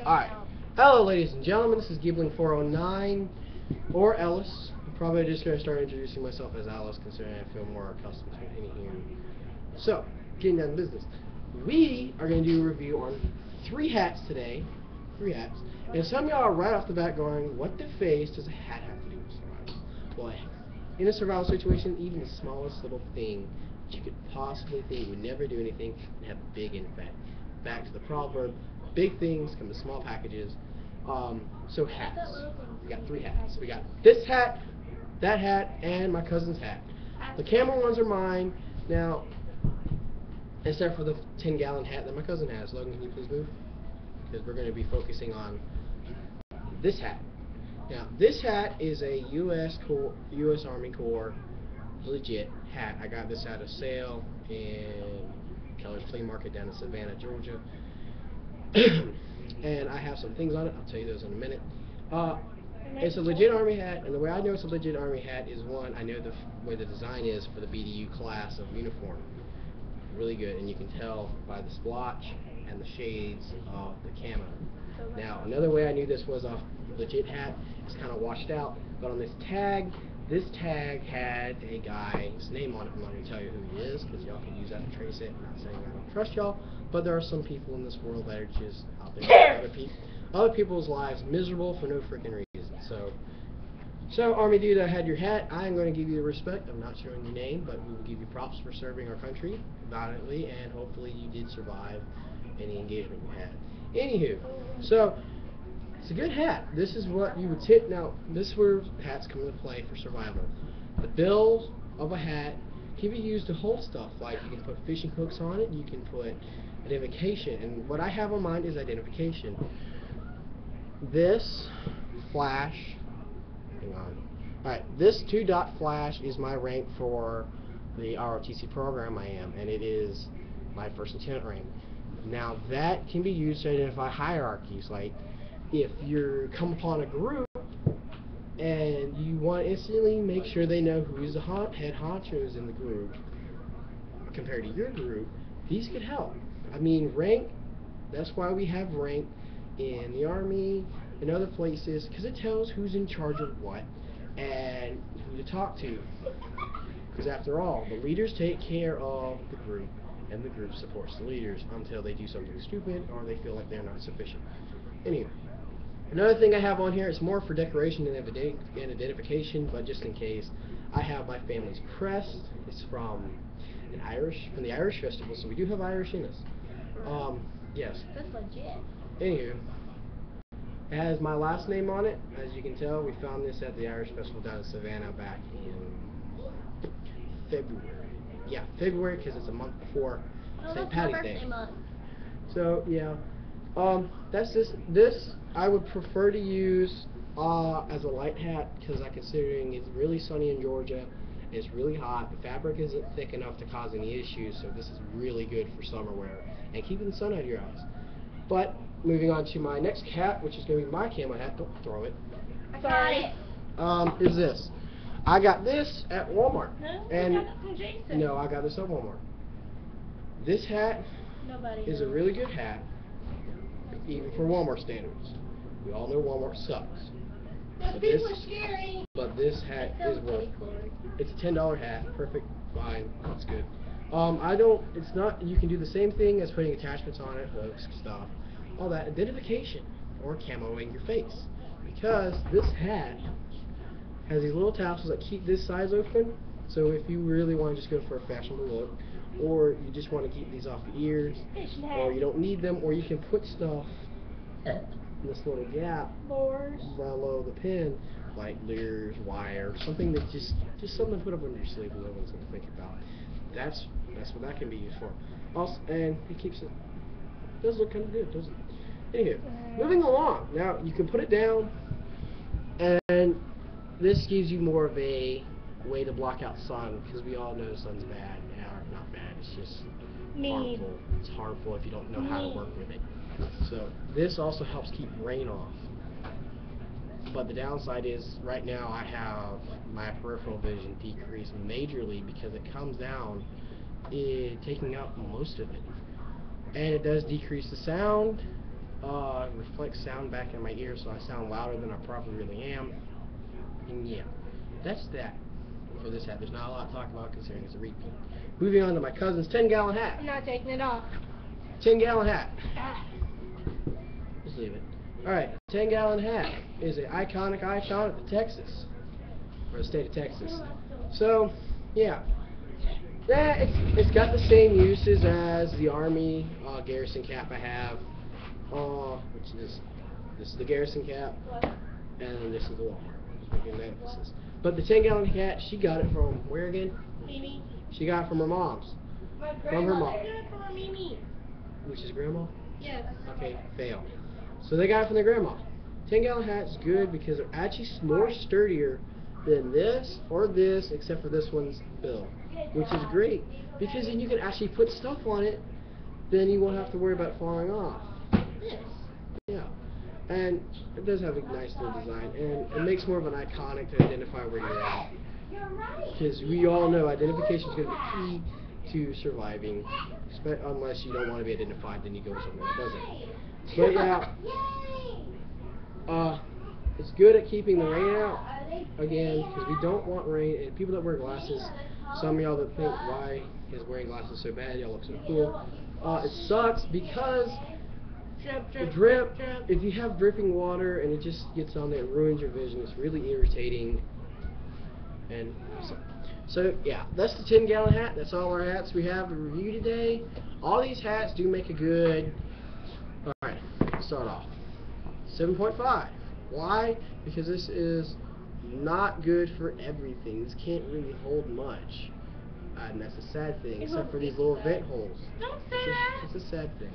Alright. Hello, ladies and gentlemen. This is Giebling409, or Ellis. I'm probably just going to start introducing myself as Ellis, considering I feel more accustomed to any human. So, getting down to business. We are going to do a review on 3 hats today. 3 hats. And some of y'all are right off the bat going, what the face does a hat have to do with survival? Well, in a survival situation, even the smallest little thing that you could possibly think would never do anything can have a big impact. Back to the proverb, big things come in small packages. So hats. We got 3 hats. We got this hat, that hat, and my cousin's hat. The camel ones are mine. Now, except for the 10-gallon hat that my cousin has. Logan, can you please move? Because we're going to be focusing on this hat. Now, this hat is a U.S. Army Corps legit hat. I got this at a sale in Keller's Flea Market down in Savannah, Georgia. And I have some things on it. I'll tell you those in a minute. It's a legit Army hat, and the way I know it's a legit Army hat is, one, I know the way the design is for the BDU class of uniform. Really good, and you can tell by the splotch and the shades of the camo. Now, another way I knew this was a legit hat, it's kind of washed out, but on this tag had a guy's name on it. I'm not going to tell you who he is, because y'all can use that to trace it. I'm not saying I don't trust y'all, but there are some people in this world that are just out there making other people's lives miserable for no freaking reason. So Army dude, I had your hat. I am going to give you the respect. I'm not showing your name, but we will give you props for serving our country valiantly, and hopefully you did survive any engagement you had. Anywho, so it's a good hat. This is what you would tip. Now, this is where hats come into play for survival. The bill of a hat can be used to hold stuff, like you can put fishing hooks on it, you can put identification, and what I have on mine is identification. This flash, hang on. Alright, this 2-dot flash is my rank for the ROTC program I am, and it is my first lieutenant rank. Now, that can be used to identify hierarchies, like if you come upon a group and you want to instantly make sure they know who's the head honchos in the group compared to your group, these could help. I mean, rank, that's why we have rank in the Army and other places, because it tells who's in charge of what and who to talk to. Because after all, the leaders take care of the group, and the group supports the leaders until they do something stupid or they feel like they're not sufficient. Anyway, another thing I have on here is more for decoration and identification, but just in case, I have my family's crest. It's from the Irish festival, so we do have Irish in us. Yes. That's legit. Anywho, it has my last name on it. As you can tell, we found this at the Irish festival down in Savannah back in February. Yeah, February, because it's a month before St. Patty's Day. Month. So yeah, that's this I would prefer to use as a light hat, because considering it's really sunny in Georgia, it's really hot, the fabric isn't thick enough to cause any issues, so this is really good for summer wear and keeping the sun out of your eyes. But moving on to my next hat, which is going to be my camo hat. Don't throw it. I got it. Is this? I got this at Walmart. No, and I got it from Jason. No, I got this at Walmart. This hat is a really good hat, even for Walmart standards. We all know Walmart sucks. Those people are scary. But this hat is worth it. It's a $10 hat. Perfect. Fine. That's good. It's not, you can do the same thing as putting attachments on it, hooks, stuff, all that, identification, or camoing your face. Because this hat has these little tassels that keep this size open, so if you really want to just go for a fashionable look, or you just want to keep these off your ears, or you don't need them, or you can put stuff in this little gap below the pin, like leers, wire, something that just something to put up under your sleeve and no one's going to think about. That's what that can be used for. Also, and it keeps it. Does look kind of good, doesn't it? Anywho, moving along. Now you can put it down, and this gives you more of a way to block out sun, because we all know sun's bad. Or not bad. It's just harmful. It's harmful if you don't know how to work with it. So this also helps keep rain off. But the downside is, right now I have my peripheral vision decreased majorly because it comes down, taking out most of it. And it does decrease the sound, reflects sound back in my ear, so I sound louder than I probably really am. And yeah, that's that for this hat. There's not a lot to talk about considering it's a repeat. Moving on to my cousin's 10-gallon hat. I'm not taking it off. 10-gallon hat. Ah. Just leave it. Alright, 10-gallon hat is an iconic icon of Texas, or the state of Texas. So, yeah, it's got the same uses as the Army Garrison cap I have, which is this is the Garrison cap, and this is the Walmart. Just making that emphasis. But the 10-gallon hat, she got it from where again? Mimi. She got it from her mom's. My From her mom. grandmother got it from her Mimi. Which is grandma? Yes. Okay, fail. So they got it from their grandma. 10-gallon hat's good because they're actually more sturdier than this or this, except for this one's bill, which is great because then you can actually put stuff on it. Then you won't have to worry about falling off. This. Yeah, and it does have a nice little design, and it makes more of an iconic to identify where you're at. You're right. Because we all know identification is going to be key to surviving, unless you don't want to be identified, then you go somewhere that doesn't. But yeah, it's good at keeping the rain out, again, because we don't want rain, and people that wear glasses, some of y'all that think, why is wearing glasses so bad, y'all look so cool, it sucks because drip, if you have dripping water and it just gets on there, it ruins your vision, it's really irritating. And so yeah, that's the 10-gallon hat. That's all our hats we have to review today. All these hats do make a good. Alright, let's start off. 7.5. Why? Because this is not good for everything. This can't really hold much. And that's a sad thing, except for these little vent holes. Don't say that. It's a sad thing.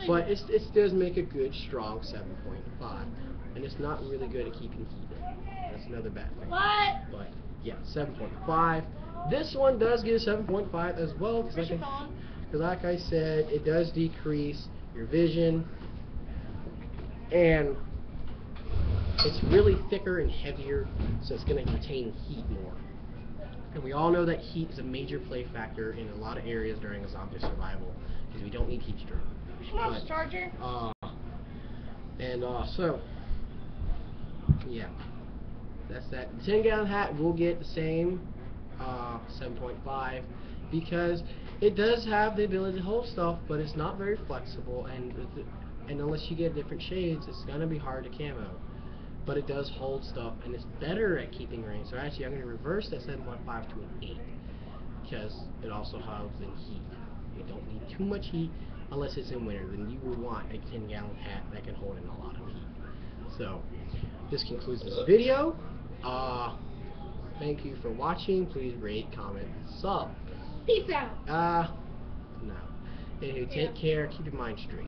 But it does make a good, strong 7.5. And it's not really good at keeping heat in. That's another bad thing. What? But yeah, 7.5. This one does get a 7.5 as well, because like I said, it does decrease your vision, and it's really thicker and heavier, so it's going to retain heat more. And we all know that heat is a major play factor in a lot of areas during a zombie survival, because we don't need heat stroke. Mom's charger. So yeah. That's that. The 10-gallon hat will get the same 7.5 because it does have the ability to hold stuff, but it's not very flexible, and unless you get different shades, it's gonna be hard to camo. But it does hold stuff, and it's better at keeping rain. So actually, I'm gonna reverse that 7.5 to an 8 because it also holds in heat. You don't need too much heat unless it's in winter. Then you will want a 10-gallon hat that can hold in a lot of heat. So this concludes this video. Thank you for watching. Please rate, comment, sub. Peace out. No. Anywho, take care. Keep your mind straight.